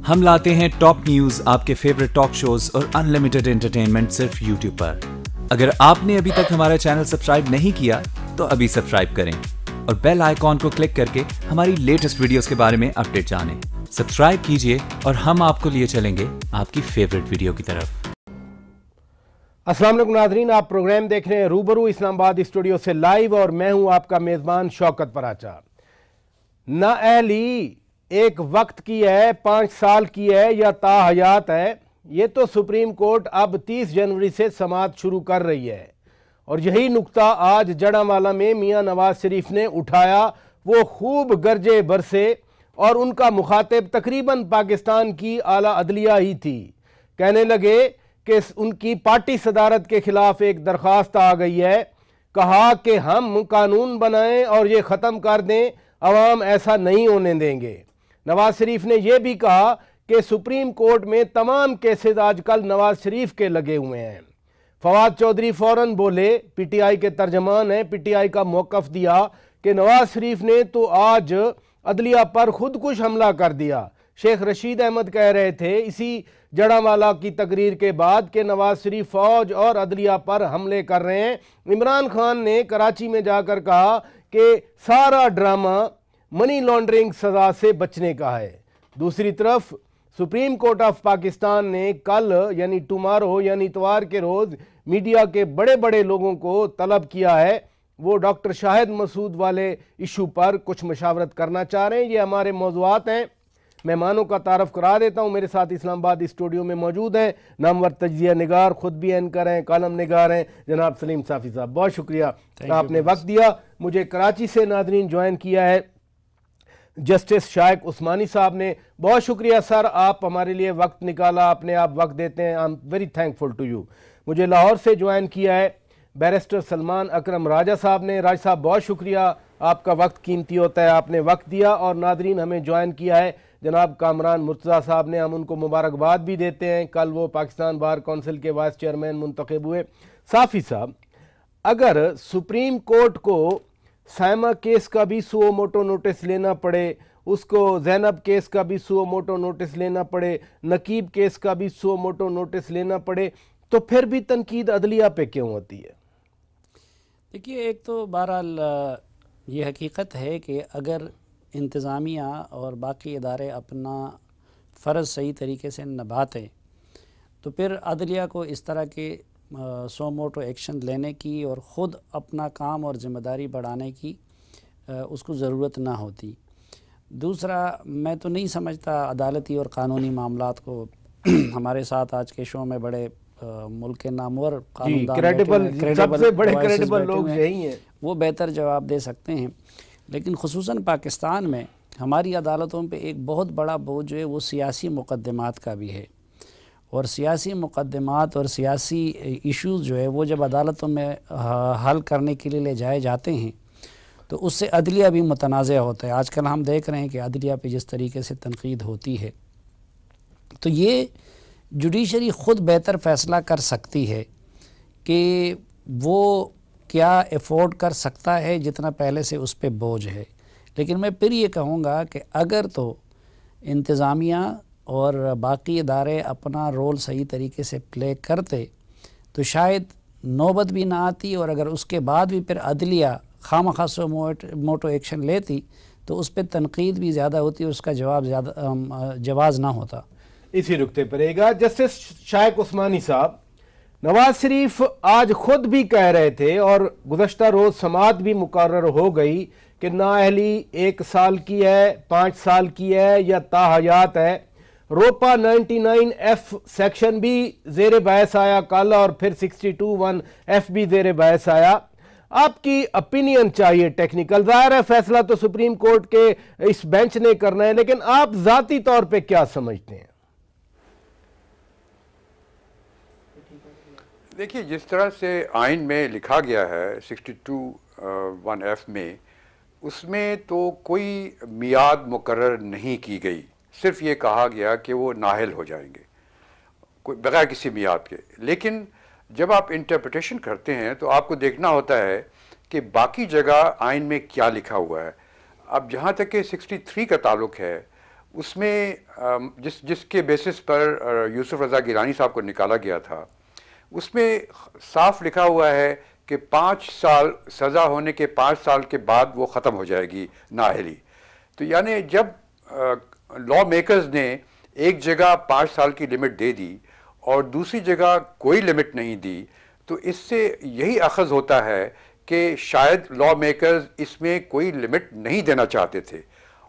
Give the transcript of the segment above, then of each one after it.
ہم لاتے ہیں ٹاپ نیوز، آپ کے فیوریٹ ٹاک شوز اور انلمیٹڈ انٹرٹینمنٹ صرف یوٹیوب پر۔ اگر آپ نے ابھی تک ہمارا چینل سبسکرائب نہیں کیا تو ابھی سبسکرائب کریں اور بیل آئیکن کو کلک کر کے ہماری لیٹسٹ ویڈیوز کے بارے میں اپڈیٹ جانیں۔ سبسکرائب کیجئے اور ہم آپ کو لیے چلیں گے آپ کی فیوریٹ ویڈیو کی طرف۔ السلام علیکم ناظرین، آپ پروگرام دیکھ رہے ہیں روبرو اسلام آباد اسٹوڈیو سے لائیو، اور میں ہوں آپ کا میزبان شوکت پراچا۔ نااہلی ایک وقت کی ہے، 5 سال کی ہے یا تا حیات ہے، یہ تو سپریم کورٹ اب 30 جنوری سے سماعت شروع کر رہی ہے، اور یہی نقطہ آج جڑانوالہ میں میاں نواز شریف نے اٹھایا۔ وہ خوب گرجے برسے اور ان کا مخاطب تقریباً پاکستان کی اعلیٰ عدلیہ ہی تھی۔ کہنے لگے کہ ان کی پارٹی صدارت کے خلاف ایک درخواست آ گئی ہے، کہا کہ ہم قانون بنائیں اور یہ ختم کر دیں، عوام ایسا نہیں ہونے دیں گے۔ نواز شریف نے یہ بھی کہا کہ سپریم کورٹ میں تمام کیسز آج کل نواز شریف کے لگے ہوئے ہیں۔ فواد چودھری فوراً بولے، پی ٹی آئی کے ترجمان ہیں، پی ٹی آئی کا موقف دیا کہ نواز شریف نے تو آج عدلیہ پر خود کش حملہ کر دیا۔ شیخ رشید احمد کہہ رہے تھے اسی جڑانوالہ کی تقریر کے بعد کہ نواز شریف فوج اور عدلیہ پر حملے کر رہے ہیں۔ عمران خان نے کراچی میں جا کر کہا کہ سارا ڈرامہ منی لانڈرنگ سزا سے بچنے کا ہے۔ دوسری طرف سپریم کورٹ آف پاکستان نے کل یعنی ٹمارو یعنی اتوار کے روز میڈیا کے بڑے بڑے لوگوں کو طلب کیا ہے، وہ ڈاکٹر شاہد مسعود والے ایشو پر کچھ مشاورت کرنا چاہ رہے ہیں۔ یہ ہمارے موضوعات ہیں۔ مہمانوں کا تعارف کرا دیتا ہوں۔ میرے ساتھ اسلام آباد اسٹوڈیو میں موجود ہیں نامور تجزیہ نگار، خود بھی اینکر ہیں، کالم نگار ہیں، جناب سلیم صافی صاحب۔ بہت شکریہ آپ نے وقت دیا۔ مجھے کراچی سے ناظرین جوائن کیا ہے جسٹس شائق عثمانی صاحب نے۔ بہت شکریہ سر، آپ ہمارے لیے وقت نکالا، اپنے آپ وقت دیتے ہیں، I'm very thankful to you۔ مجھے لاہور سے جوائن کیا ہے بیرسٹر سلمان اکرم راجہ صاحب نے۔ راج صاحب بہت شکریہ، آپ کا وقت قیمتی ہوتا ہے، آپ نے وقت دیا۔ اور ناظرین ہمیں جوائن کیا ہے جناب کامران مرتضیٰ صاحب نے، ہم ان کو مبارکباد بھی دیتے ہیں، کل وہ پاکستان بار کونسل کے وائس چیئرمین منتخب ہوئے۔ صافی صاحب، اگر سپریم کورٹ کو سائمہ کیس کا بھی سو موٹو نوٹس لینا پڑے، اس کو زینب کیس کا بھی سو موٹو نوٹس لینا پڑے، نقیب کیس کا بھی سو موٹو نوٹس لینا پڑے، تو پھر بھی تنقید عدلیہ پہ کیوں ہوتی ہے؟ دیکھیے، ایک تو بہرحال یہ حقیقت ہے کہ اگر انتظامیہ اور باقی ادارے اپنا فرض صحیح طریقے سے نبھاتے تو پھر عدلیہ کو اس طرح کے سو موٹو ایکشن لینے کی اور خود اپنا کام اور ذمہ داری بڑھانے کی اس کو ضرورت نہ ہوتی۔ دوسرا، میں تو نہیں سمجھتا عدالتی اور قانونی معاملات کو ہمارے ساتھ آج کے شو میں بڑے ملک کے نامور قانوندان سب سے بڑے کریڈیبل لوگ یہی ہیں، وہ بہتر جواب دے سکتے ہیں۔ لیکن خصوصاً پاکستان میں ہماری عدالتوں پہ ایک بہت بڑا بوجھ جو ہے وہ سیاسی مقدمات کا بھی ہے، اور سیاسی مقدمات اور سیاسی ایشوز جو ہے وہ جب عدالتوں میں حل کرنے کے لیے لے جائے جاتے ہیں تو اس سے عدلیہ بھی متنازع ہوتا ہے۔ آج کل ہم دیکھ رہے ہیں کہ عدلیہ پہ جس طریقے سے تنقید ہوتی ہے، تو یہ جوڈیشری خود بہتر فیصلہ کر سکتی ہے کہ وہ کیا ایفورڈ کر سکتا ہے جتنا پہلے سے اس پہ بوجھ ہے۔ لیکن میں پھر یہ کہوں گا کہ اگر تو انتظامیہ اور باقی ادارے اپنا رول صحیح طریقے سے پلے کرتے تو شاید نوبت بھی نہ آتی، اور اگر اس کے بعد بھی پھر عدلیہ خواہ سو موٹو ایکشن لیتی تو اس پہ تنقید بھی زیادہ ہوتی اور اس کا جواز نہ ہوتا۔ اسی نقطے پر رہے گا جسٹس شائق عثمانی صاحب، نواز شریف آج خود بھی کہہ رہے تھے اور گزشتہ روز سماعت بھی مقرر ہو گئی کہ نااہلی 1 سال کی ہے، 5 سال کی ہے یا تا حیات ہے۔ روپا 99F سیکشن بھی زیر بحث آیا کل، اور پھر 62(1)F بھی زیر بحث آیا۔ آپ کی اپینین چاہیے ٹیکنیکل، ظاہر ہے فیصلہ تو سپریم کورٹ کے اس بینچ نے کرنا ہے، لیکن آپ ذاتی طور پہ کیا سمجھتے ہیں؟ دیکھیے، جس طرح سے آئین میں لکھا گیا ہے 62(1)F میں، اس میں تو کوئی میعاد مقرر نہیں کی گئی، صرف یہ کہا گیا کہ وہ نااہل ہو جائیں گے بغیر کسی میعاد کے۔ لیکن جب آپ انٹرپریٹیشن کرتے ہیں تو آپ کو دیکھنا ہوتا ہے کہ باقی جگہ آئین میں کیا لکھا ہوا ہے۔ اب جہاں تک کہ 63 کا تعلق ہے، اس میں جس کے بیسس پر یوسف رضا گیلانی صاحب کو نکالا گیا تھا، اس میں صاف لکھا ہوا ہے کہ 5 سال سزا ہونے کے 5 سال کے بعد وہ ختم ہو جائے گی نااہلی. تو یعنی جب لا میکرز نے ایک جگہ 5 سال کی لمٹ دے دی اور دوسری جگہ کوئی لمٹ نہیں دی، تو اس سے یہی اخذ ہوتا ہے کہ شاید لا میکرز اس میں کوئی لمٹ نہیں دینا چاہتے تھے،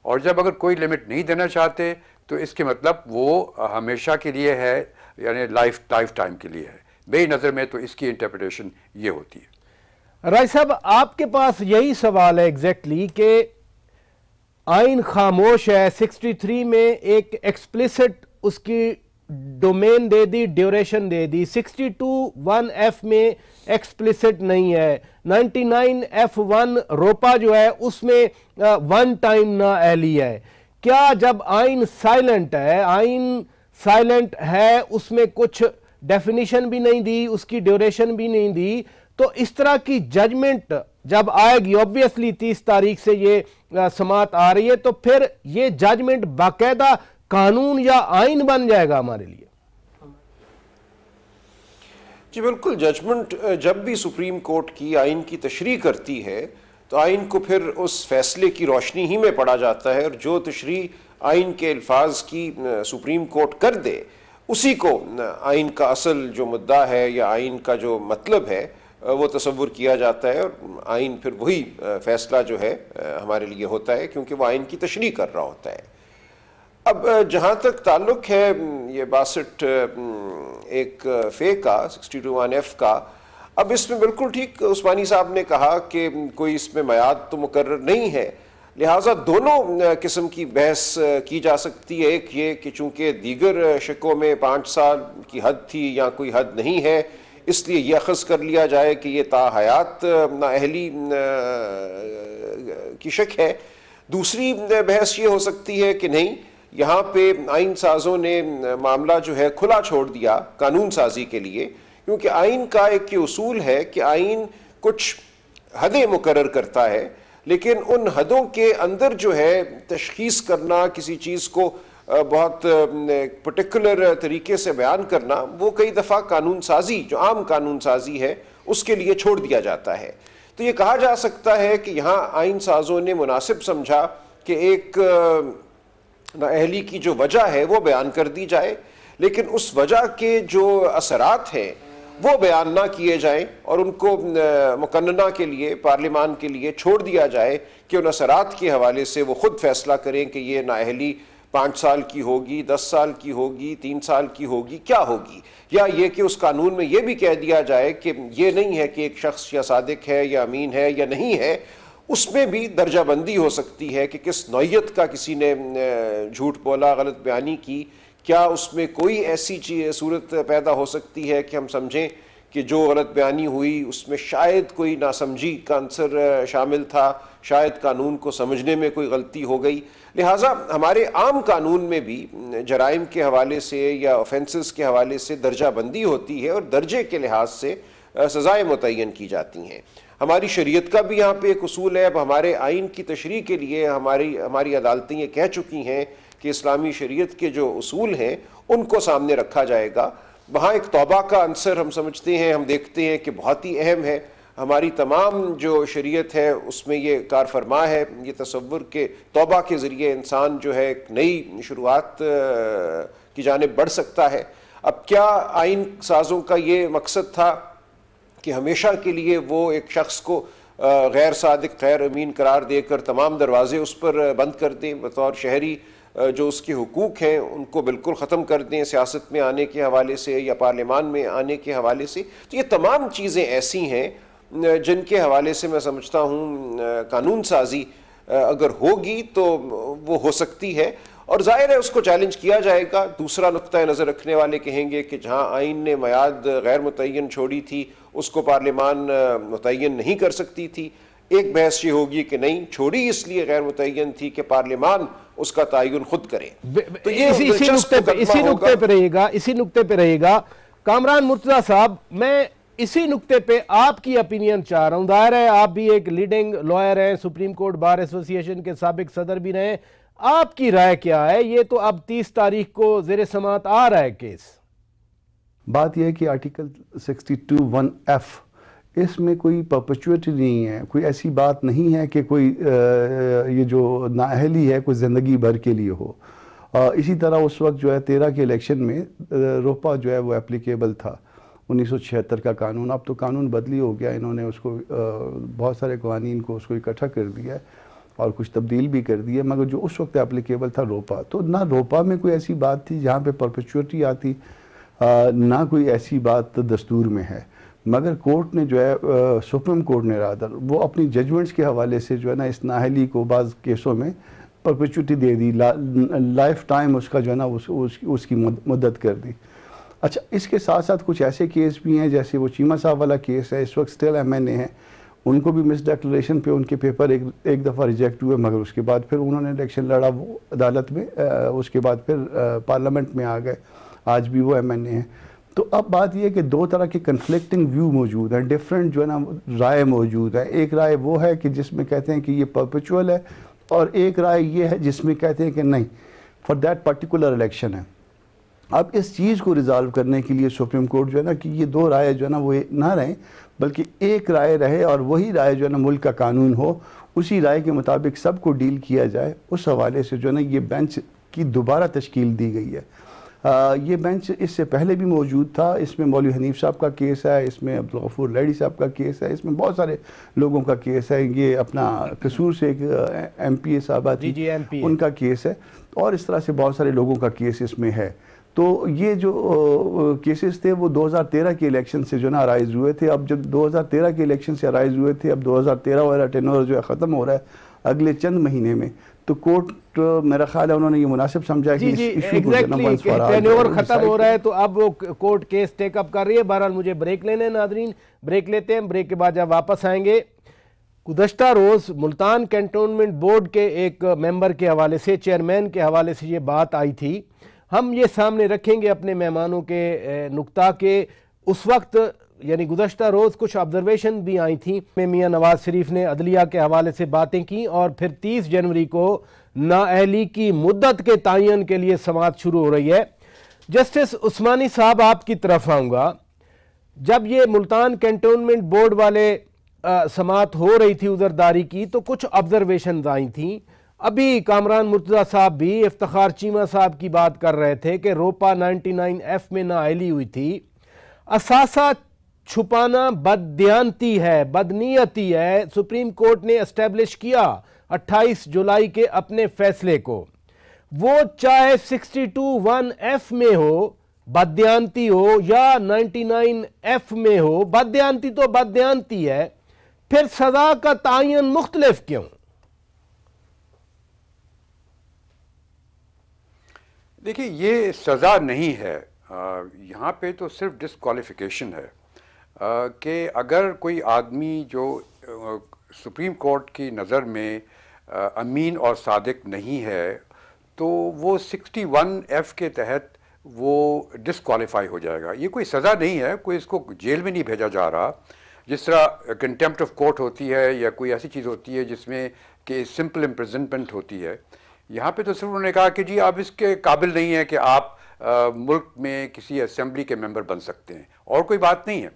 اور جب اگر کوئی لمٹ نہیں دینا چاہتے تو اس کے مطلب وہ ہمیشہ کے لیے ہے، یعنی لائف ٹائم کے لیے ہے. میری نظر میں تو اس کی انٹرپریٹیشن یہ ہوتی ہے. رائے صاحب، آپ کے پاس یہی سوال ہے ایگزیکٹلی کہ آئین خاموش ہے، 63 میں ایک ایکسپلیسٹ اس کی ڈومین دے دی، ڈیوریشن دے دی، 62(1)(f) میں ایکسپلیسٹ نہیں ہے، 99(f)(1) روپا جو ہے اس میں 1 ٹائم نااہلی ہے. کیا جب آئین سائلنٹ ہے اس میں کچھ ڈیفینیشن بھی نہیں دی، اس کی ڈیوریشن بھی نہیں دی، تو اس طرح کی ججمنٹ جب آئے گی، اوبویسلی 30 تاریخ سے یہ سماعت آ رہی ہے، تو پھر یہ ججمنٹ باقاعدہ قانون یا آئین بن جائے گا ہمارے لیے؟ جی بالکل، ججمنٹ جب بھی سپریم کورٹ کی آئین کی تشریح کرتی ہے تو آئین کو پھر اس فیصلے کی روشنی ہی میں پڑھا جاتا ہے، اور جو تشریح آئین کے الفاظ کی سپریم کورٹ کر دے اسی کو آئین کا اصل جو مدعا ہے یا آئین کا جو مطلب ہے وہ تصور کیا جاتا ہے، اور آئین پھر وہی فیصلہ جو ہے ہمارے لیے ہوتا ہے، کیونکہ وہ آئین کی تشریح کر رہا ہوتا ہے. اب جہاں تک تعلق ہے یہ 62 ایک فے کا، 62(1)(f) کا، اب اس میں بالکل ٹھیک عثمانی صاحب نے کہا کہ کوئی اس میں میعاد تو مقرر نہیں ہے، لہٰذا دونوں قسم کی بحث کی جا سکتی ہے. ایک یہ کہ چونکہ دیگر شکوں میں 5 سال کی حد تھی یا کوئی حد نہیں ہے، اس لیے یہ اخذ کر لیا جائے کہ یہ تا حیات نااہلی کی شک ہے. دوسری بحث یہ ہو سکتی ہے کہ نہیں، یہاں پہ آئین سازوں نے معاملہ جو ہے کھلا چھوڑ دیا قانون سازی کے لیے، کیونکہ آئین کا ایک یہ اصول ہے کہ آئین کچھ حدیں مقرر کرتا ہے، لیکن ان حدوں کے اندر جو ہے تشخیص کرنا، کسی چیز کو بہت پرٹیکولر طریقے سے بیان کرنا، وہ کئی دفعہ قانون سازی جو عام قانون سازی ہے اس کے لیے چھوڑ دیا جاتا ہے. تو یہ کہا جا سکتا ہے کہ یہاں آئین سازوں نے مناسب سمجھا کہ ایک نااہلی کی جو وجہ ہے وہ بیان کر دی جائے، لیکن اس وجہ کے جو اثرات ہیں وہ بیان نہ کیے جائیں، اور ان کو مقننہ کے لیے، پارلیمان کے لیے چھوڑ دیا جائے کہ ان اثرات کے حوالے سے وہ خود فیصلہ کریں کہ یہ نااہلی 5 سال کی ہوگی، 10 سال کی ہوگی، 3 سال کی ہوگی، کیا ہوگی. یا یہ کہ اس قانون میں یہ بھی کہہ دیا جائے کہ یہ نہیں ہے کہ ایک شخص یا صادق ہے یا امین ہے یا نہیں ہے، اس میں بھی درجہ بندی ہو سکتی ہے کہ کس نوعیت کا کسی نے جھوٹ بولا، غلط بیانی کی. کیا اس میں کوئی ایسی صورت پیدا ہو سکتی ہے کہ ہم سمجھیں کہ جو غلط بیانی ہوئی اس میں شاید کوئی ناسمجھی کا عنصر شامل تھا، شاید قانون کو سمجھنے میں کوئی غلطی ہو گئی. لہٰذا ہمارے عام قانون میں بھی جرائم کے حوالے سے یا آفینسز کے حوالے سے درجہ بندی ہوتی ہے، اور درجے کے لحاظ سے سزائیں متعین کی جاتی ہیں. ہماری شریعت کا بھی یہاں پہ ایک اصول ہے. اب ہمارے آئین کی تشریح کے لیے ہماری عدالتیں یہ کہہ چکی ہیں کہ اسلامی شریعت کے جو اصول ہیں ان کو سامنے رکھا جائے گا. وہاں ایک توبہ کا عنصر ہم سمجھتے ہیں، ہم دیکھتے ہیں کہ بہت ہی اہم ہے. ہماری تمام جو شریعت ہے اس میں یہ کار فرما ہے، یہ تصور کہ توبہ کے ذریعے انسان جو ہے ایک نئی شروعات کی جانب بڑھ سکتا ہے. اب کیا آئین سازوں کا یہ مقصد تھا کہ ہمیشہ کے لیے وہ ایک شخص کو غیر صادق، غیر امین قرار دے کر تمام دروازے اس پر بند کر دیں، بطور شہری جو اس کے حقوق ہیں ان کو بالکل ختم کر دیں، سیاست میں آنے کے حوالے سے یا پارلیمان میں آنے کے حوالے سے؟ تو یہ تمام چیزیں ایسی ہیں جن کے حوالے سے میں سمجھتا ہوں قانون سازی اگر ہوگی تو وہ ہو سکتی ہے، اور ظاہر ہے اس کو چیلنج کیا جائے گا. دوسرا نقطہ نظر رکھنے والے کہیں گے کہ جہاں آئین نے میعاد غیر متعین چھوڑی تھی اس کو پارلیمان متعین نہیں کر سکتی تھی. ایک بحث یہ ہوگی کہ نہیں، چھوڑی اس لیے غیر متعین تھی کہ پارلیمان اس کا تعین خود کرے. تو یہ اسی نقطے پہ رہے گا کامران مرتضیٰ صاحب. میں اسی نقطے پہ آپ کی اپینین چاہ رہا ہوں. ظاہر ہے آپ بھی ایک لیڈنگ لائر ہیں، سپریم کورٹ بار ایسوسی ایشن کے سابق صدر بھی رہے ہیں. آپ کی رائے کیا ہے؟ یہ تو اب 30 تاریخ کو زیر سماعت آ رہا ہے کیس. بات یہ ہے کہ آرٹیکل 62(1)(f) اس میں کوئی پرپیچوٹی نہیں ہے، کوئی ایسی بات نہیں ہے کہ کوئی یہ جو نااہلی ہے کوئی زندگی بھر کے لیے ہو. اسی طرح اس وقت جو ہے 13 کے الیکشن میں روپا جو ہے وہ اپلیکیبل تھا، 1976 کا قانون. اب تو قانون بدلی ہو گیا، انہوں نے اس کو بہت سارے قوانین کو اس کو اکٹھا کر دیا ہے اور کچھ تبدیل بھی کر دیا، مگر جو اس وقت اپلیکیبل تھا روپا، تو نہ روپا میں کوئی ایسی بات تھی جہاں پہ پرپیچوٹی آتی، نہ کوئی ایسی بات دستور میں ہے. مگر کورٹ نے جو ہے سپریم کورٹ نے رادر وہ اپنی ججمنٹس کے حوالے سے جو ہے نا اس نااہلی کو بعض کیسوں میں پرپیچوٹی دے دی، لائف ٹائم اس کا جو ہے نا اس کی مدت کر دی. اچھا، اس کے ساتھ ساتھ کچھ ایسے کیس بھی ہیں، جیسے وہ چیمہ صاحب والا کیس ہے، اس وقت سٹل MNA ہے، ان کو بھی مس ڈیکلریشن پہ ان کے پیپر ایک دفعہ ریجیکٹ ہوئے، مگر اس کے بعد پھر انہوں نے الیکشن لڑا وہ عدالت میں، اس کے بعد پھر پارلیمنٹ میں آ گئے، آج بھی وہ MNA ہیں. تو اب بات یہ ہے کہ دو طرح کے کنفلکٹنگ ویو موجود ہیں، ڈیفرنٹ جو ہے نا رائے موجود ہے. ایک رائے وہ ہے کہ جس میں کہتے ہیں کہ یہ پرپیچول ہے، اور ایک رائے یہ ہے جس میں کہتے ہیں کہ نہیں، فار دیٹ پرٹیکولر الیکشن ہے. اب اس چیز کو ریزالو کرنے کے لیے سپریم کورٹ جو ہے نا کہ یہ دو رائے جو ہے نا وہ نہ رہیں، بلکہ ایک رائے رہے، اور وہی رائے جو ہے نا ملک کا قانون ہو، اسی رائے کے مطابق سب کو ڈیل کیا جائے. اس حوالے سے جو ہے نا یہ بینچ کی دوبارہ تشکیل دی گئی ہے. یہ بینچ اس سے پہلے بھی موجود تھا، اس میں مولوی حنیف صاحب کا کیس ہے، اس میں عبدالغفور لیڈی صاحب کا کیس ہے، اس میں بہت سارے لوگوں کا کیس ہے. یہ اپنا قصور سے ایک MP صاحبہ تھی، ان کا کیس ہے، اور اس طرح سے بہت سارے لوگوں کا کیس اس میں ہے. تو یہ جو کیسز تھے وہ 2013 کے الیکشن سے جو نا ارائز ہوئے تھے. اب جب 2013 کے الیکشن سے ارائز ہوئے تھے، اب 2013 والا ٹینور جو ہے ختم ہو رہا ہے اگلے چند مہینے میں، تو کورٹ میرا خیال ہے انہوں نے یہ مناسب سمجھا کہ اس ایشو کو ٹینور ختم ہو رہا ہے، تو اب وہ کورٹ کیس ٹیک اپ کر رہی ہے. بہرحال مجھے بریک لینے ہیں ناظرین، بریک لیتے ہیں. بریک کے بعد جب واپس آئیں گے، گزشتہ روز ملتان کینٹونمنٹ بورڈ کے ایک ممبر کے حوالے سے، چیئرمین کے حوالے سے یہ بات آئی تھی. ہم یہ سامنے رکھیں گے اپنے مہمانوں کے نقطہ کے اس وقت، یعنی گزشتہ روز کچھ آبزرویشن بھی آئی تھیں. میاں نواز شریف نے عدلیہ کے حوالے سے باتیں کی، اور پھر 30 جنوری کو نااہلی کی مدت کے تعین کے لیے سماعت شروع ہو رہی ہے. جسٹس عثمانی صاحب، آپ کی طرف آؤں گا. جب یہ ملتان کینٹونمنٹ بورڈ والے سماعت ہو رہی تھی عذرداری کی، تو کچھ آبزرویشنز آئی تھیں. ابھی کامران مرتضیٰ صاحب بھی افتخار چیمہ صاحب کی بات کر رہے تھے کہ روپا 99F میں نااہلی ہوئی تھی. اثاثہ چھپانا بددیانتی ہے، بدنیتی ہے. سپریم کورٹ نے اسٹیبلش کیا 28 جولائی کے اپنے فیصلے کو. وہ چاہے 62(1)(f) میں ہو بددیانتی ہو، یا 99F میں ہو، بددیانتی تو بددیانتی ہے. پھر سزا کا تعین مختلف کیوں؟ دیکھیے، یہ سزا نہیں ہے، یہاں پہ تو صرف ڈسکوالیفیکیشن ہے. کہ اگر کوئی آدمی جو سپریم کورٹ کی نظر میں امین اور صادق نہیں ہے، تو وہ 61F کے تحت وہ ڈسکوالیفائی ہو جائے گا. یہ کوئی سزا نہیں ہے، کوئی اس کو جیل میں نہیں بھیجا جا رہا، جس طرح کنٹیمپٹ آف کورٹ ہوتی ہے یا کوئی ایسی چیز ہوتی ہے جس میں کہ سمپل امپریزنمنٹ ہوتی ہے. یہاں پہ تو صرف انہوں نے کہا کہ جی آپ اس کے قابل نہیں ہیں کہ آپ ملک میں کسی اسمبلی کے ممبر بن سکتے ہیں، اور کوئی بات نہیں ہے.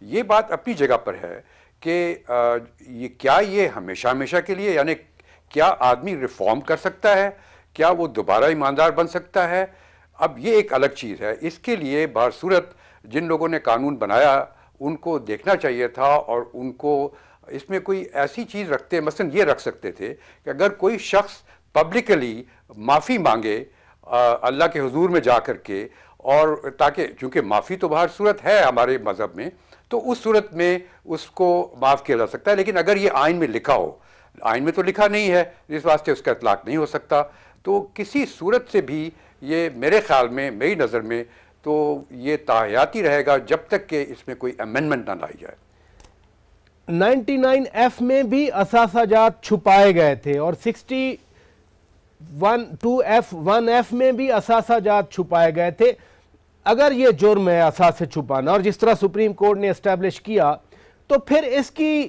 یہ بات اپنی جگہ پر ہے کہ یہ ہمیشہ کے لیے، یعنی کیا آدمی ریفارم کر سکتا ہے، کیا وہ دوبارہ ایماندار بن سکتا ہے؟ اب یہ ایک الگ چیز ہے. اس کے لیے بہر صورت جن لوگوں نے قانون بنایا ان کو دیکھنا چاہیے تھا، اور ان کو اس میں کوئی ایسی چیز رکھتے، مثلا یہ رکھ سکتے تھے کہ اگر کوئی شخص پبلکلی معافی مانگے اللہ کے حضور میں جا کر کے، اور تاکہ چونکہ معافی تو بہر صورت ہے ہمارے مذہب میں، تو اس صورت میں اس کو معاف کیا جا سکتا ہے. لیکن اگر یہ آئین میں لکھا ہو، آئین میں تو لکھا نہیں ہے، اس واسطے اس کا اطلاق نہیں ہو سکتا. تو کسی صورت سے بھی یہ میرے خیال میں، میری نظر میں تو یہ تاحیاتی رہے گا جب تک کہ اس میں کوئی امینڈمنٹ نہ لائی جائے. 99F میں بھی اثاثہ جات چھپائے گئے تھے، اور 61(2)(f)(1)(f) میں بھی اثاثہ جات چھپائے گئے تھے. اگر یہ جرم ہے اثاثے چھپانا، اور جس طرح سپریم کورٹ نے اسٹیبلش کیا، تو پھر اس کی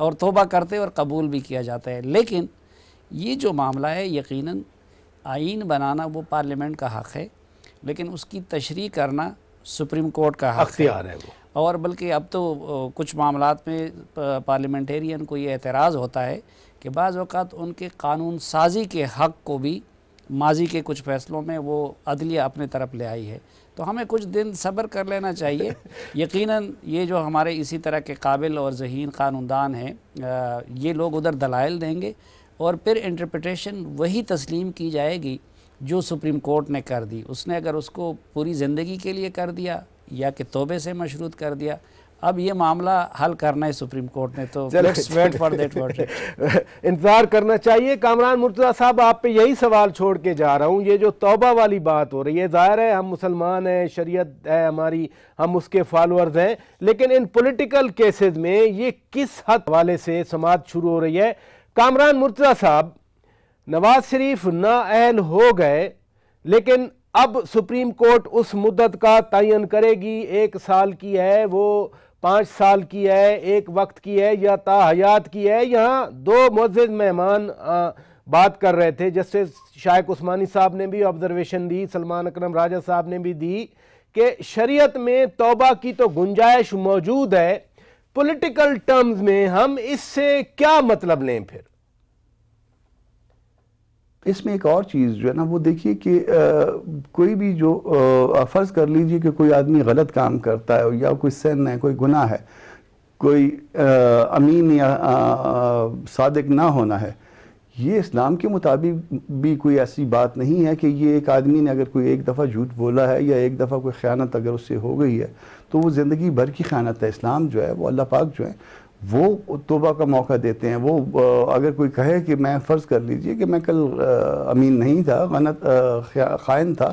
اور توبہ کرتے اور قبول بھی کیا جاتا ہے. لیکن یہ جو معاملہ ہے یقیناً آئین بنانا وہ پارلیمنٹ کا حق ہے، لیکن اس کی تشریح کرنا سپریم کورٹ کا حق اختیار ہے وہ. اور بلکہ اب تو کچھ معاملات میں پارلیمنٹیرین کو یہ اعتراض ہوتا ہے کہ بعض اوقات ان کے قانون سازی کے حق کو بھی ماضی کے کچھ فیصلوں میں وہ عدلیہ اپنے طرف لے آئی ہے. تو ہمیں کچھ دن صبر کر لینا چاہیے. یقیناً یہ جو ہمارے اسی طرح کے قابل اور ذہین قانوندان ہیں یہ لوگ ادھر دلائل دیں گے اور پھر انٹرپریٹیشن وہی تسلیم کی جائے گی جو سپریم کورٹ نے کر دی. اس نے اگر اس کو پوری زندگی کے لیے کر دیا یا کہ توبے سے مشروط کر دیا، اب یہ معاملہ حل کرنا ہے سپریم کورٹ نے. تو let's wait for that word. انتظار کرنا چاہیے. کامران مرتضیٰ صاحب آپ پہ یہی سوال چھوڑ کے جا رہا ہوں. یہ جو توبہ والی بات ہو رہی ہے، ظاہر ہے ہم مسلمان ہیں، شریعت ہے ہماری، ہم اس کے فالورز ہیں، لیکن ان پولیٹیکل کیسز میں یہ کس حد والے سے سماعت شروع ہو رہی ہے؟ کامران مرتضیٰ صاحب، نواز شریف نااہل ہو گئے، لیکن اب سپریم کورٹ اس مدت کا تعین کرے گی. 1 سال کی ہے، وہ 5 سال کی ہے، 1 وقت کی ہے یا تا حیات کی ہے. یہاں 2 معزز مہمان بات کر رہے تھے، جسٹس شائق عثمانی صاحب نے بھی آبزرویشن دی، سلمان اکرم راجہ صاحب نے بھی دی کہ شریعت میں توبہ کی تو گنجائش موجود ہے. پولیٹیکل ٹرمز میں ہم اس سے کیا مطلب لیں پھر؟ اس میں ایک اور چیز جو ہے نا وہ دیکھیے کہ کوئی بھی جو فرض کر لیجئے کہ کوئی آدمی غلط کام کرتا ہے یا کوئی سن ہے، کوئی گناہ ہے، کوئی امین یا صادق نہ ہونا ہے، یہ اسلام کے مطابق بھی کوئی ایسی بات نہیں ہے کہ یہ ایک آدمی نے اگر کوئی 1 دفعہ جھوٹ بولا ہے یا 1 دفعہ کوئی خیانت اگر اس سے ہو گئی ہے تو وہ زندگی بھر کی خیانت ہے. اسلام جو ہے وہ اللہ پاک جو ہے وہ توبہ کا موقع دیتے ہیں. وہ اگر کوئی کہے کہ میں فرض کر لیجئے کہ میں کل امین نہیں تھا، خائن تھا،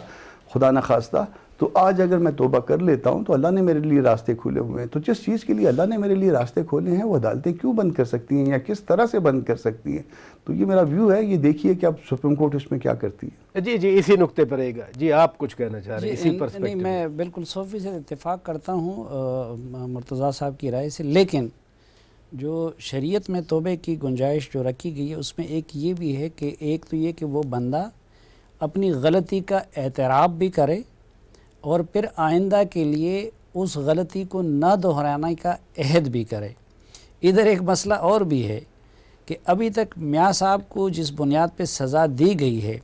خدا نخواستہ، تو آج اگر میں توبہ کر لیتا ہوں تو اللہ نے میرے لیے راستے کھولے ہوئے ہیں. تو جس چیز کے لیے اللہ نے میرے لیے راستے کھولے ہیں وہ عدالتیں کیوں بند کر سکتی ہیں یا کس طرح سے بند کر سکتی ہیں؟ تو یہ میرا ویو ہے. یہ دیکھیے کہ اب سپریم کورٹ اس میں کیا کرتی ہے. جی اسی نقطے پر رہے گا. جی آپ کچھ کہنا چاہ رہے ہیں اسی پرسپیکٹو؟ نہیں، میں بالکل 100% اتفاق کرتا ہوں مرتضیٰ صاحب کی رائے سے. لیکن جو شریعت میں توبے کی گنجائش جو رکھی گئی ہے اس میں ایک یہ بھی ہے کہ ایک تو یہ کہ وہ بندہ اپنی غلطی کا اعتراف بھی کرے اور پھر آئندہ کے لیے اس غلطی کو نہ دہرانے کا عہد بھی کرے. ادھر ایک مسئلہ اور بھی ہے کہ ابھی تک میاں صاحب کو جس بنیاد پہ سزا دی گئی ہے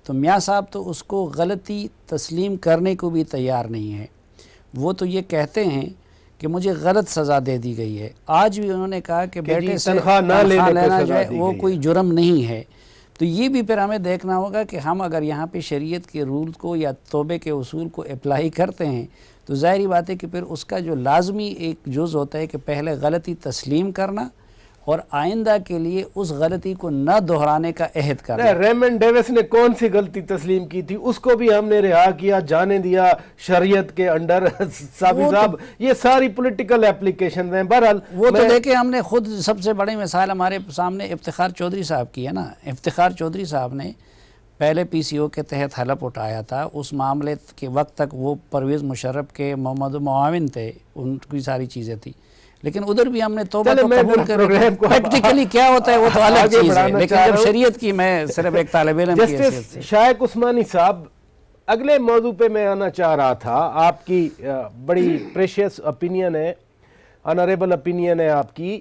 تو میاں صاحب تو اس کو غلطی تسلیم کرنے کو بھی تیار نہیں ہے. وہ تو یہ کہتے ہیں کہ مجھے غلط سزا دے دی گئی ہے. آج بھی انہوں نے کہا کہ بیٹے سے تنخواہ لینا جو ہے وہ کوئی جرم نہیں ہے. تو یہ بھی پھر ہمیں دیکھنا ہوگا کہ ہم اگر یہاں پہ شریعت کے رول کو یا توبے کے اصول کو اپلائی کرتے ہیں تو ظاہری بات ہے کہ پھر اس کا جو لازمی ایک جز ہوتا ہے کہ پہلے غلطی تسلیم کرنا اور آئندہ کے لیے اس غلطی کو نہ دہرانے کا عہد کرنا. ریمنڈ ڈیوس نے کون سی غلطی تسلیم کی تھی؟ اس کو بھی ہم نے رہا کیا، جانے دیا شریعت کے انڈر. صاحب یہ ساری پولیٹیکل اپلیکیشن ہیں. بہرحال وہ تو دیکھیں ہم نے خود سب سے بڑی مثال ہمارے سامنے افتخار چودھری صاحب کی ہے نا. افتخار چودھری صاحب نے پہلے پی سی او کے تحت حلف اٹھایا تھا. اس معاملے کے وقت تک وہ پرویز مشرف کے محمد معاون تھے، ان کی ساری چیزیں تھی. لیکن ادھر بھی ہم نے توبہ تو قبول کرے. پریکٹیکلی کیا ہوتا ہے وہ تو الگ چیز ہے، لیکن جب شریعت کی میں صرف ایک طالب علم کی حیثیت سے. شائق عثمانی صاحب، اگلے موضوع پہ میں آنا چاہ رہا تھا. آپ کی بڑی پریشیس اپینین ہے، آنریبل اپینین ہے آپ کی.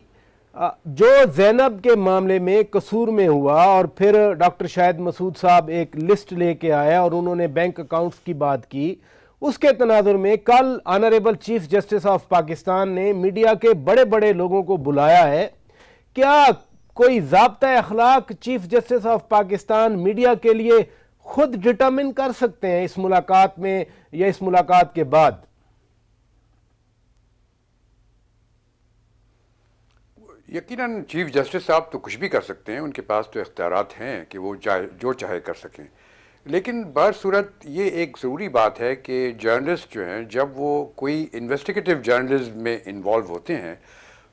جو زینب کے معاملے میں قصور میں ہوا اور پھر ڈاکٹر شاہد مسعود صاحب ایک لسٹ لے کے آیا اور انہوں نے بینک اکاؤنٹس کی بات کی، اس کے تناظر میں کل honourable chief justice of Pakistan نے میڈیا کے بڑے بڑے لوگوں کو بلایا ہے. کیا کوئی ضابطہ اخلاق chief justice of Pakistan media کے لیے خود ڈٹرمن کر سکتے ہیں اس ملاقات میں یا اس ملاقات کے بعد؟ یقیناً چیف جسٹس صاحب تو کچھ بھی کر سکتے ہیں، ان کے پاس تو اختیارات ہیں کہ وہ جو چاہے کر سکیں. لیکن بصورت یہ ایک ضروری بات ہے کہ جرنلسٹ جو ہیں جب وہ کوئی انویسٹیگیٹو جرنلزم میں انوالو ہوتے ہیں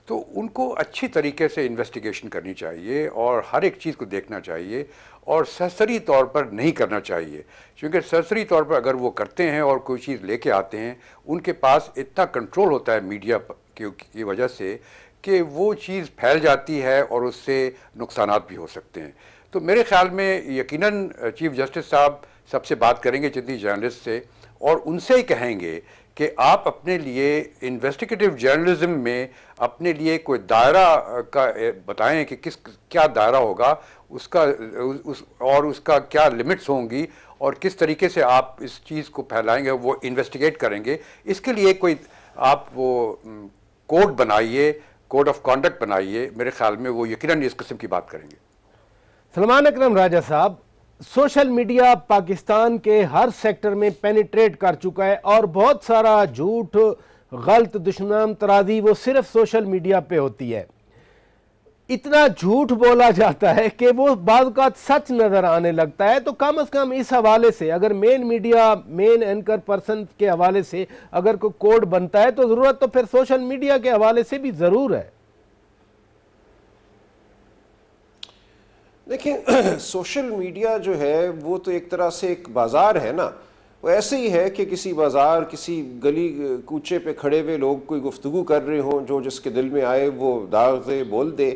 تو ان کو اچھی طریقے سے انویسٹیگیشن کرنی چاہیے اور ہر ایک چیز کو دیکھنا چاہیے اور سرسری طور پر نہیں کرنا چاہیے. کیونکہ سرسری طور پر اگر وہ کرتے ہیں اور کوئی چیز لے کے آتے ہیں، ان کے پاس اتنا کنٹرول ہوتا ہے میڈیا کی وجہ سے کہ وہ چیز پھیل جاتی ہے اور اس سے نقصانات بھی ہو سکتے ہیں. تو میرے خیال میں یقیناً چیف جسٹس صاحب سب سے بات کریں گے جتنی جرنلسٹ سے, اور ان سے ہی کہیں گے کہ آپ اپنے لیے انویسٹیگیٹو جرنلزم میں اپنے لیے کوئی دائرہ کا بتائیں کہ کیا دائرہ ہوگا اس کا, اور اس کا کیا لمٹس ہوں گی, اور کس طریقے سے آپ اس چیز کو پھیلائیں گے, وہ انویسٹیگیٹ کریں گے. اس کے لیے کوئی آپ وہ کوڈ بنائیے, کوڈ آف کانڈکٹ بنائیے. میرے خیال میں وہ یقیناً اس قسم کی بات کریں گے. سلمان اکرم راجہ صاحب, سوشل میڈیا پاکستان کے ہر سیکٹر میں پینیٹریٹ کر چکا ہے, اور بہت سارا جھوٹ, غلط, دشمنان ترازی وہ صرف سوشل میڈیا پہ ہوتی ہے. اتنا جھوٹ بولا جاتا ہے کہ وہ بعض اوقات سچ نظر آنے لگتا ہے. تو کم از کم اس حوالے سے اگر مین میڈیا, مین اینکر پرسن کے حوالے سے اگر کوئی کوڈ بنتا ہے تو ضرورت تو پھر سوشل میڈیا کے حوالے سے بھی ضرور ہے. دیکھیں, سوشل میڈیا جو ہے وہ تو ایک طرح سے ایک بازار ہے نا. وہ ایسے ہی ہے کہ کسی بازار, کسی گلی کوچے پہ کھڑے ہوئے لوگ کوئی گفتگو کر رہے ہوں, جو جس کے دل میں آئے وہ داغ دے, بول دے,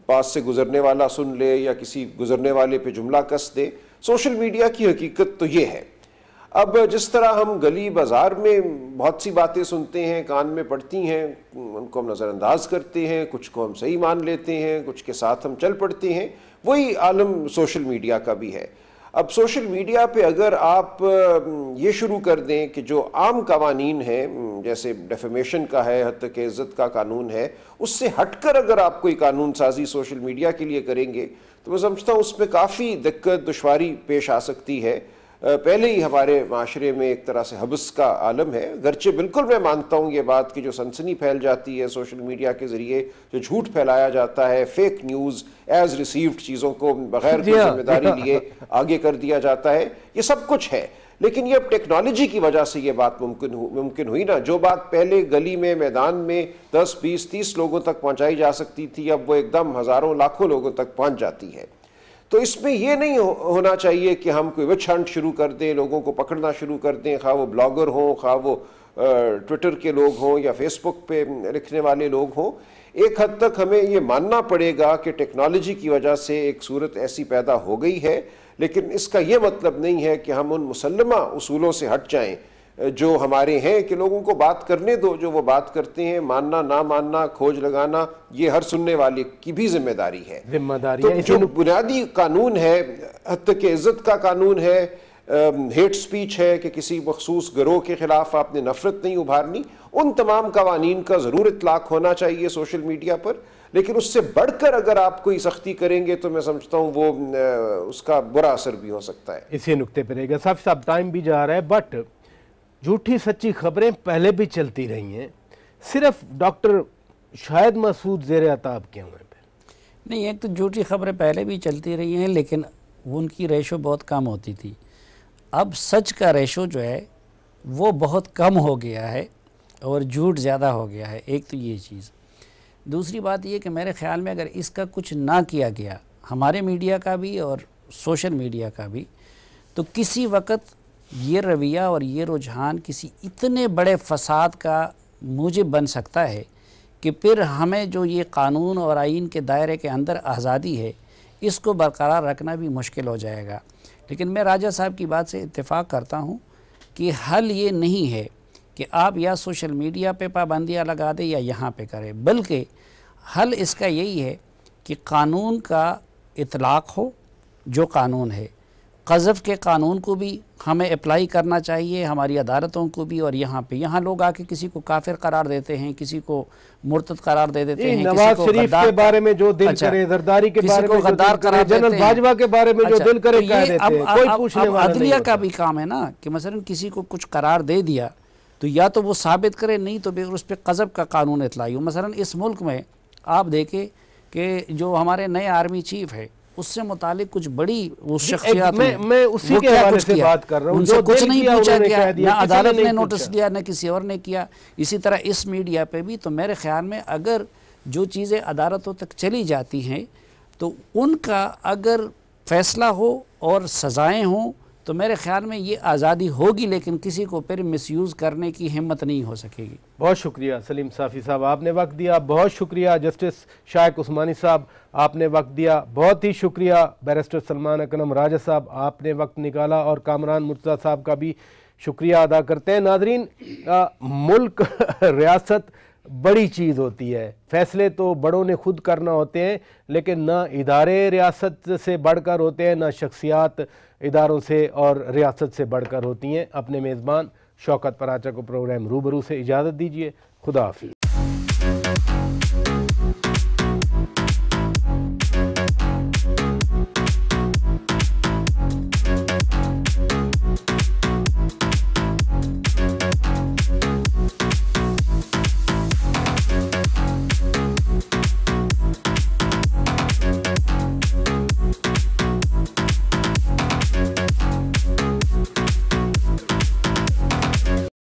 پاس سے گزرنے والا سن لے یا کسی گزرنے والے پہ جملہ کس دے. سوشل میڈیا کی حقیقت تو یہ ہے. اب جس طرح ہم گلی بازار میں بہت سی باتیں سنتے ہیں, کان میں پڑتی ہیں, ان کو ہم نظر انداز کرتے ہیں, کچھ کو ہم صحیح مان لیتے ہیں, کچھ کے ساتھ ہم چل پڑتے ہیں, وہی عالم سوشل میڈیا کا بھی ہے. اب سوشل میڈیا پہ اگر آپ یہ شروع کر دیں کہ جو عام قوانین ہیں, جیسے ڈیفیمیشن کا ہے, حد تک عزت کا قانون ہے, اس سے ہٹ کر اگر آپ کوئی قانون سازی سوشل میڈیا کے لیے کریں گے تو میں سمجھتا ہوں اس میں کافی دقت, دشواری پیش آ سکتی ہے. پہلے ہی ہمارے معاشرے میں ایک طرح سے حبس کا عالم ہے. گرچہ بالکل میں مانتا ہوں یہ بات کہ جو سنسنی پھیل جاتی ہے سوشل میڈیا کے ذریعے, جو جھوٹ پھیلایا جاتا ہے, فیک نیوز, ایز ریسیوڈ چیزوں کو بغیر کوئی ذمہ داری لیے آگے کر دیا جاتا ہے, یہ سب کچھ ہے. لیکن یہ اب ٹیکنالوجی کی وجہ سے یہ بات ممکن ہوئی نا. جو بات پہلے گلی میں, میدان میں 10, 20, 30 لوگوں تک پہنچائی جا سکتی تھی, اب وہ ایک دم ہزاروں, لاکھوں لوگوں تک پہنچ جاتی ہے. تو اس میں یہ نہیں ہونا چاہیے کہ ہم کوئی وچ ہنٹ شروع کر دیں, لوگوں کو پکڑنا شروع کر دیں, خواہ وہ بلاگر ہوں, خواہ وہ ٹویٹر کے لوگ ہوں یا فیس بک پہ لکھنے والے لوگ ہوں. ایک حد تک ہمیں یہ ماننا پڑے گا کہ ٹیکنالوجی کی وجہ سے ایک صورت ایسی پیدا ہو گئی ہے, لیکن اس کا یہ مطلب نہیں ہے کہ ہم ان مسلمہ اصولوں سے ہٹ جائیں جو ہمارے ہیں کہ لوگوں کو بات کرنے دو, جو وہ بات کرتے ہیں, ماننا نہ ماننا, کھوج لگانا, یہ ہر سننے والے کی بھی ذمہ داری ہے. تو جو بنیادی قانون ہے, حد تک عزت کا قانون ہے, ہیٹ سپیچ ہے کہ کسی مخصوص گروہ کے خلاف آپ نے نفرت نہیں ابھارنی, ان تمام قوانین کا ضرور اطلاق ہونا چاہیے سوشل میڈیا پر. لیکن اس سے بڑھ کر اگر آپ کوئی سختی کریں گے تو میں سمجھتا ہوں وہ اس کا برا اثر بھی ہو سکتا ہے. اسی نقطے پہ رہے گا. صاحب ٹائم بھی جا رہا ہے, بٹ جھوٹی سچی خبریں پہلے بھی چلتی رہی ہیں, صرف ڈاکٹر شاہد مسعود زیر عتاب کیوں ہیں؟ نہیں, ایک تو جھوٹی خبریں پہلے بھی چلتی رہی ہیں لیکن ان کی ریشو بہت کم ہوتی تھی. اب سچ کا ریشو جو ہے وہ بہت کم ہو گیا ہے اور جھوٹ زیادہ ہو گیا ہے. ایک تو یہ چیز. دوسری بات یہ کہ میرے خیال میں اگر اس کا کچھ نہ کیا گیا, ہمارے میڈیا کا بھی اور سوشل میڈیا کا بھی, تو کسی وقت یہ رویہ اور یہ رجحان کسی اتنے بڑے فساد کا موجب بن سکتا ہے کہ پھر ہمیں جو یہ قانون اور آئین کے دائرے کے اندر آزادی ہے اس کو برقرار رکھنا بھی مشکل ہو جائے گا. لیکن میں راجہ صاحب کی بات سے اتفاق کرتا ہوں کہ حل یہ نہیں ہے کہ آپ یا سوشل میڈیا پہ پابندیاں لگا دیں یا یہاں پہ کریں, بلکہ حل اس کا یہی ہے کہ قانون کا اطلاق ہو. جو قانون ہے, قذف کے قانون کو بھی ہمیں اپلائی کرنا چاہیے, ہماری عدالتوں کو بھی. اور یہاں لوگ آ کے کسی کو کافر قرار دیتے ہیں, کسی کو مرتد قرار دے دیتے ہیں, نواز شریف کے بارے میں جو دل کرے, زرداری کے بارے میں غدار قرار دیتے ہیں, جنرل باجوہ کے بارے میں جو دل کرے کہہ دیتے ہیں, کوئی پوچھنے والا نہیں. عدلیہ کا بھی کام ہے نا کہ مثلا کسی کو کچھ قرار دے دیا تو یا تو وہ ثابت کرے, نہیں تو پھر اس پہ قذف کا قانون اطلاعی ہو. مثلا اس ملک میں آپ دیکھیں کہ جو ہمارے نئے آرمی چیف ہے اس سے متعلق کچھ بڑی اس شخصیات میں اسی کے حوالے سے بات کر رہا ہوں, ان سے کچھ نہیں پوچھا گیا, نہ عدالت نے نوٹس دیا نہ کسی اور نے کیا. اسی طرح اس میڈیا پہ بھی. تو میرے خیال میں اگر جو چیزیں عدالتوں تک چلی جاتی ہیں تو ان کا اگر فیصلہ ہو اور سزائیں ہوں تو میرے خیال میں یہ آزادی ہوگی، لیکن کسی کو پھر مس یوز کرنے کی ہمت نہیں ہو سکے گی۔ بہت شکریہ سلیم صافی صاحب، آپ نے وقت دیا۔ بہت شکریہ جسٹس شائق عثمانی صاحب، آپ نے وقت دیا۔ بہت ہی شکریہ بیرسٹر سلمان اکرم راجہ صاحب، آپ نے وقت نکالا، اور کامران مرتضیٰ صاحب کا بھی شکریہ ادا کرتے ہیں۔ ناظرین، ملک ریاست بڑی چیز ہوتی ہے، فیصلے تو بڑوں نے خود کرنا ہوتے ہیں، لیکن نہ ادارے ریاست سے بڑھ کر ہوتے ہیں، نہ شخصیات اداروں سے اور ریاست سے بڑھ کر ہوتی ہیں۔ اپنے میزبان شوکت پراچا کو پروگرام روبرو سے اجازت دیجیے۔ خدا حافظ۔